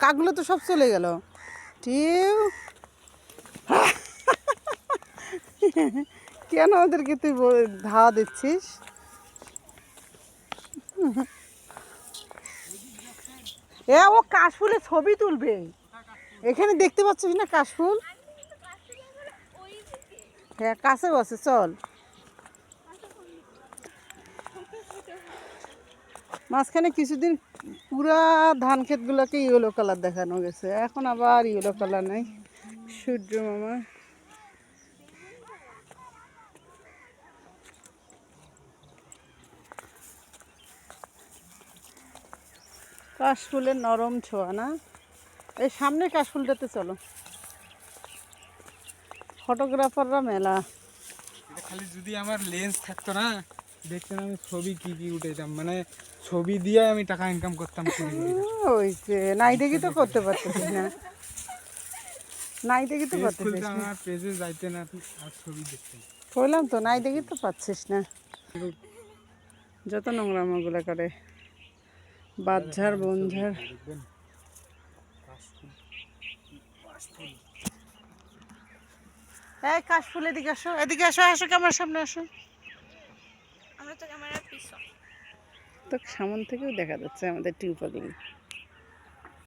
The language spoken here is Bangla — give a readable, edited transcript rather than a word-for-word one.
কাকগুলো তো সব চলে গেল। টিউ কেন ওদেরকে তুই ধাওয়া দিচ্ছিস? ও কাশফুলে ছবি তুলবে। এখানে দেখতে পাচ্ছিস না কাশফুল? হ্যাঁ কাছে বসে, চল। মাঝখানে কিছুদিন পুরা ধান ক্ষেতগুলোকে ইয়েলো কালার দেখানো গেছে, এখন আবার ইয়েলো কালার নাই। সূর্য মামা কাশফুলের নরম ছোঁয়া না? এই সামনে কাশফুলটাতে চলো, ফটোগ্রাফাররা মেলা। এটা খালি যদি আমার লেন্স থাকতো না, দেখতেন আমি ছবি কি কি উঠাইতাম, মানে ছবি দিয়ে আমি টাকা ইনকাম করতাম। ওই যে নাই দেখি তো করতে পারতেছিস না, নাই দেখি তো পারতেছিস না। আমার পেজে যাইতে না আর ছবি দেখতে বললাম তো নাই দেখি তো পাচ্ছিস না। যত নোংরামাগুলো করে বাচ্চার বনঝার। এই কাশফুল এদিকে আসো, এদিকে আসো, আসো ক্যামেরার সামনে আসো। আমরা তো ক্যামেরার পিছন। তো সামন থেকেও দেখা যাচ্ছে আমাদের টিউব পাখি।